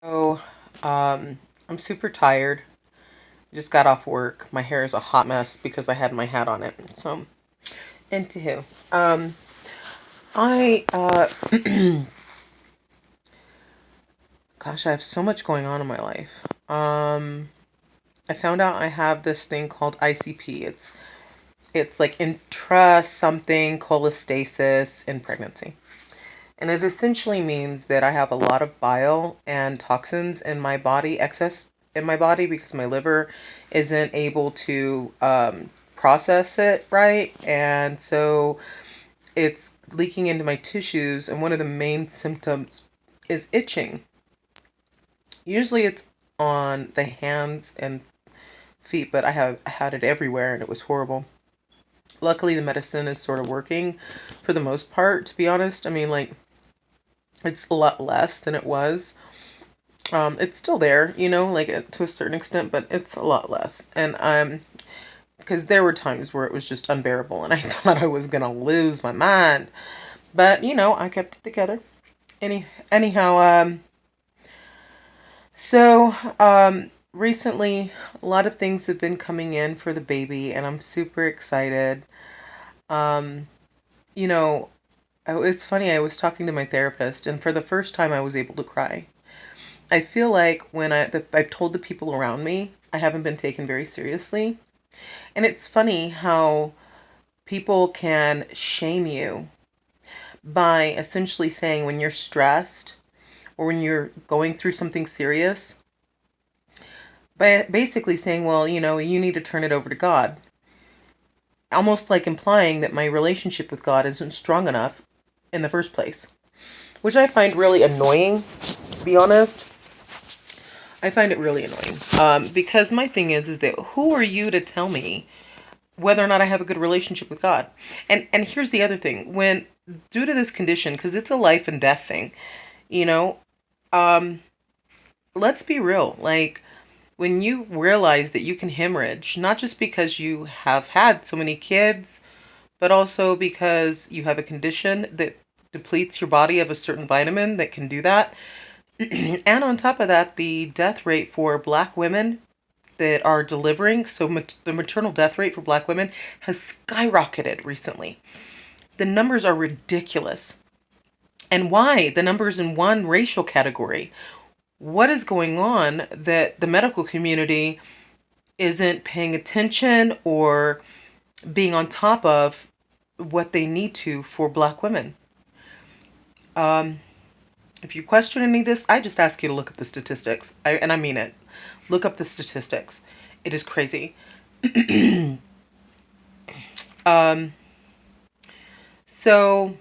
So, I'm super tired. I just got off work. My hair is a hot mess because I had my hat on it. So, into who? I, gosh, I have so much going on in my life. I found out I have this thing called ICP. It's like intra something cholestasis in pregnancy. And it essentially means that I have a lot of bile and toxins in my body, excess in my body, because my liver isn't able to process it right. And so it's leaking into my tissues. And one of the main symptoms is itching. Usually it's on the hands and feet, but I had it everywhere and it was horrible. Luckily, the medicine is sort of working for the most part, to be honest. I mean, like, it's a lot less than it was. It's still there, like to a certain extent, but it's a lot less. And because there were times where it was just unbearable, and I thought I was gonna lose my mind. But I kept it together. Anyhow, so recently a lot of things have been coming in for the baby, and I'm super excited. Um, you know, it's funny. I was talking to my therapist, and for the first time, I was able to cry. I feel like when I've told the people around me, I haven't been taken very seriously. And it's funny how people can shame you by essentially saying when you're stressed or when you're going through something serious, by basically saying, well, you need to turn it over to God. Almost like implying that my relationship with God isn't strong enough in the first place, which I find really annoying, to be honest. I find it really annoying because my thing is that who are you to tell me whether or not I have a good relationship with God? And here's the other thing: when due to this condition, because it's a life and death thing, you know, um, let's be real. Like when you realize that you can hemorrhage, not just because you have had so many kids, but also because you have a condition that depletes your body of a certain vitamin that can do that. And on top of that, the death rate for black women that are delivering, so the maternal death rate for black women has skyrocketed recently. The numbers are ridiculous. And why? The numbers in one racial category. What is going on that the medical community isn't paying attention or being on top of what they need to for black women? Um, if you question any of this, I just ask you to look up the statistics. And I mean it. Look up the statistics. It is crazy. um, so,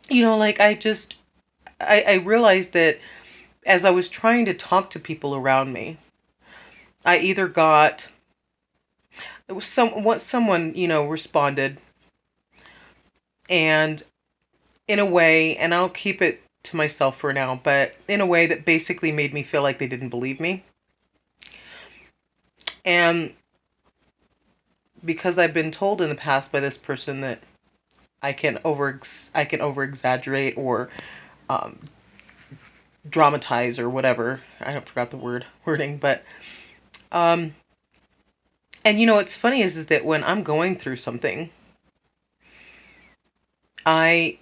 like I realized that as I was trying to talk to people around me, I either got, it was someone, responded, and in a way, and I'll keep it to myself for now, but in a way that basically made me feel like they didn't believe me. And because I've been told in the past by this person that I can over exaggerate or um, dramatize or whatever. I don't forgot the wording, but um, and what's funny is that when I'm going through something, I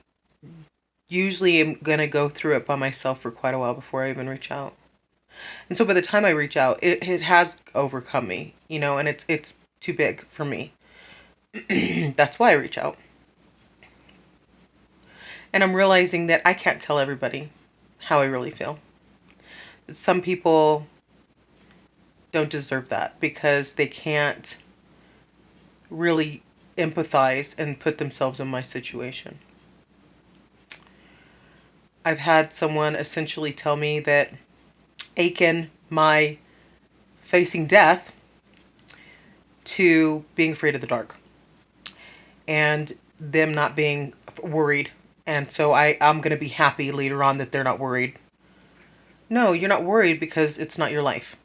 usually am gonna go through it by myself for quite a while before I even reach out. And so by the time I reach out, it has overcome me, and it's too big for me. That's why I reach out. And I'm realizing that I can't tell everybody how I really feel. Some people don't deserve that because they can't really empathize and put themselves in my situation. I've had someone essentially tell me that Aiken, my facing death, to being afraid of the dark and them not being worried. And so I'm going to be happy later on that they're not worried. No, you're not worried because it's not your life.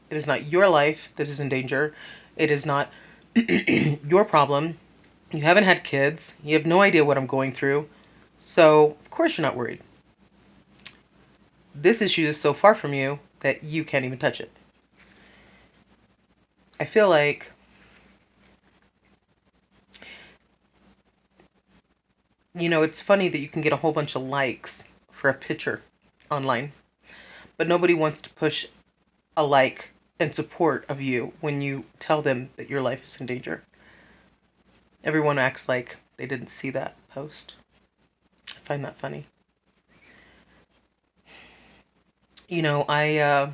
It is not your life that is in danger. It is not your problem. You haven't had kids. You have no idea what I'm going through. So, of course, you're not worried. this issue is so far from you that you can't even touch it. I feel like, it's funny that you can get a whole bunch of likes for a picture online, but nobody wants to push a like and support of you when you tell them that your life is in danger. Everyone acts like they didn't see that post. I find that funny. I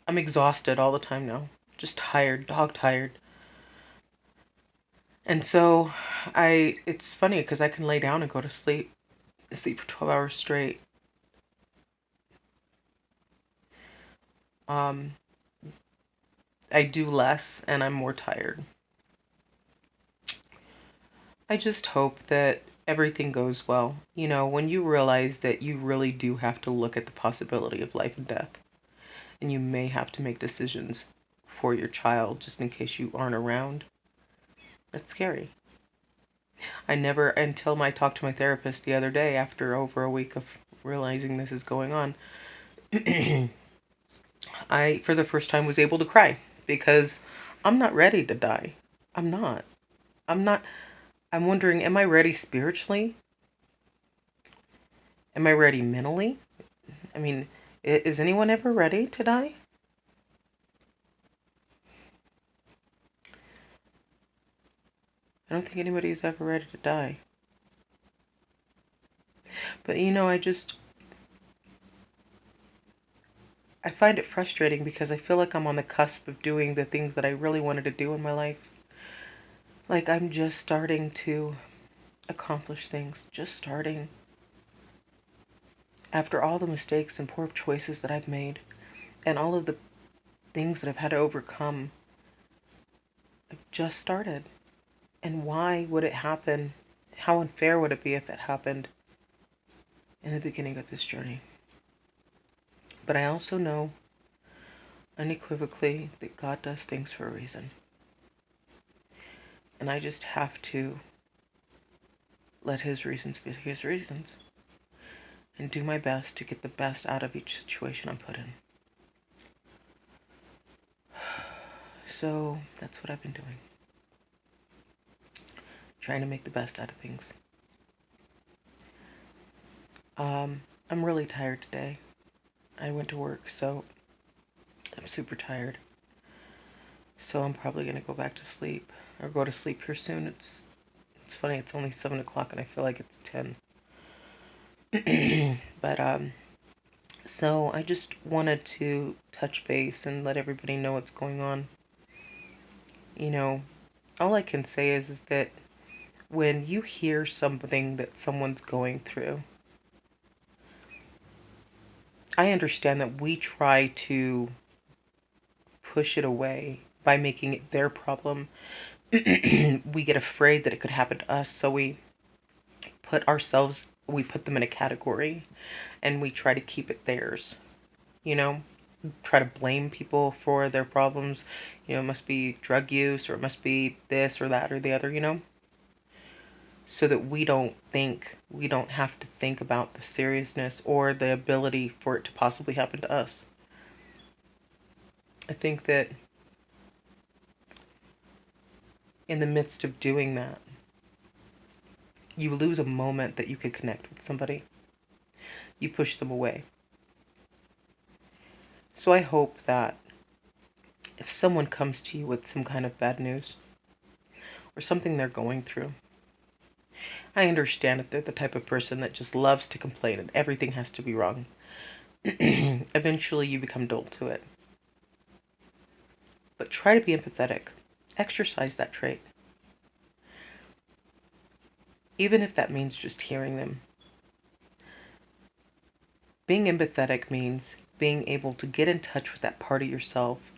I'm exhausted all the time now. Just tired, dog tired. And so it's funny because I can lay down and go to sleep for 12 hours straight. Um, I do less and I'm more tired. I just hope that everything goes well. When you realize that you really do have to look at the possibility of life and death, and you may have to make decisions for your child just in case you aren't around, that's scary. I never, until I talked to my therapist the other day after over a week of realizing this is going on, I, for the first time, was able to cry because I'm not ready to die. I'm not. I'm not. I'm wondering, am I ready spiritually? Am I ready mentally? I mean, is anyone ever ready to die? I don't think anybody's ever ready to die. But I find it frustrating because I feel like I'm on the cusp of doing the things that I really wanted to do in my life. Like I'm just starting to accomplish things, just starting. After all the mistakes and poor choices that I've made, and all of the things that I've had to overcome, I've just started. And why would it happen? How unfair would it be if it happened in the beginning of this journey? But I also know unequivocally that God does things for a reason. And I just have to let His reasons be His reasons and do my best to get the best out of each situation I'm put in. So that's what I've been doing. Trying to make the best out of things. I'm really tired today. I went to work, so I'm super tired. So I'm probably going to go back to sleep or go to sleep here soon. It's funny, it's only 7 o'clock and I feel like it's 10. But so I just wanted to touch base and let everybody know what's going on. All I can say is that when you hear something that someone's going through, I understand that we try to push it away by making it their problem. We get afraid that it could happen to us, so we put them in a category and we try to keep it theirs. You know, try to blame people for their problems. It must be drug use or it must be this or that or the other. So that we don't have to think about the seriousness or the ability for it to possibly happen to us. I think that in the midst of doing that, you lose a moment that you could connect with somebody. You push them away. So I hope that if someone comes to you with some kind of bad news or something they're going through, I understand if they're the type of person that just loves to complain and everything has to be wrong. Eventually you become dull to it. But try to be empathetic. Exercise that trait. Even if that means just hearing them. Being empathetic means being able to get in touch with that part of yourself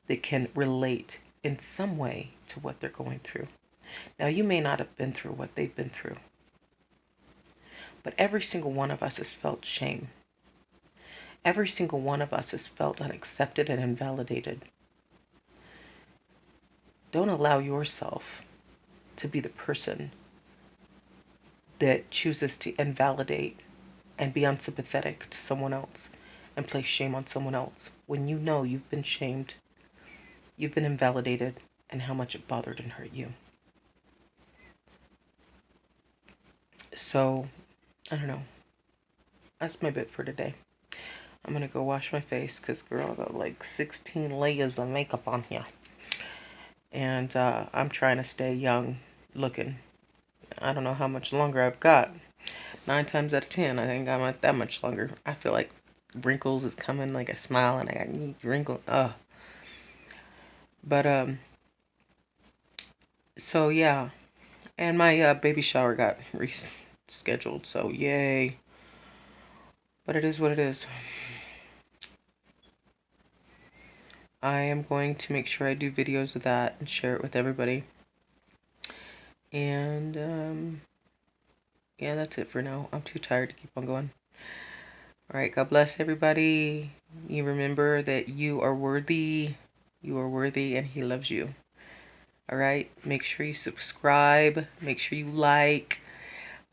that can relate in some way to what they're going through. Now, you may not have been through what they've been through, but every single one of us has felt shame. Every single one of us has felt unaccepted and invalidated. Don't allow yourself to be the person that chooses to invalidate and be unsympathetic to someone else and place shame on someone else when you know you've been shamed, you've been invalidated, and how much it bothered and hurt you. So, I don't know. That's my bit for today. I'm gonna go wash my face because, girl, I got like 16 layers of makeup on here. And I'm trying to stay young looking. I don't know how much longer I've got. 9 times out of 10, I ain't got that much longer. I feel like wrinkles is coming, like I smile and I got wrinkles. Ugh. But, so yeah. And my baby shower got rescheduled, so yay. But it is what it is. I am going to make sure I do videos of that and share it with everybody. And, yeah, that's it for now. I'm too tired to keep on going. Alright, God bless everybody. You remember that you are worthy. You are worthy and He loves you. Alright, make sure you subscribe. Make sure you like.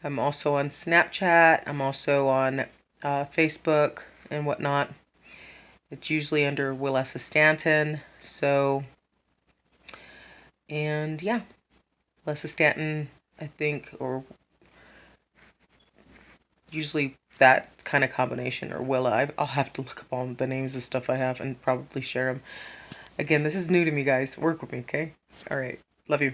I'm also on Snapchat. I'm also on Facebook and whatnot. It's usually under Willessa Stanton. So, and yeah, Willessa Stanton, I think, or usually that kind of combination, or Willa. I'll have to look up all the names of stuff I have and probably share them. Again, this is new to me, guys. Work with me, okay? All right. Love you.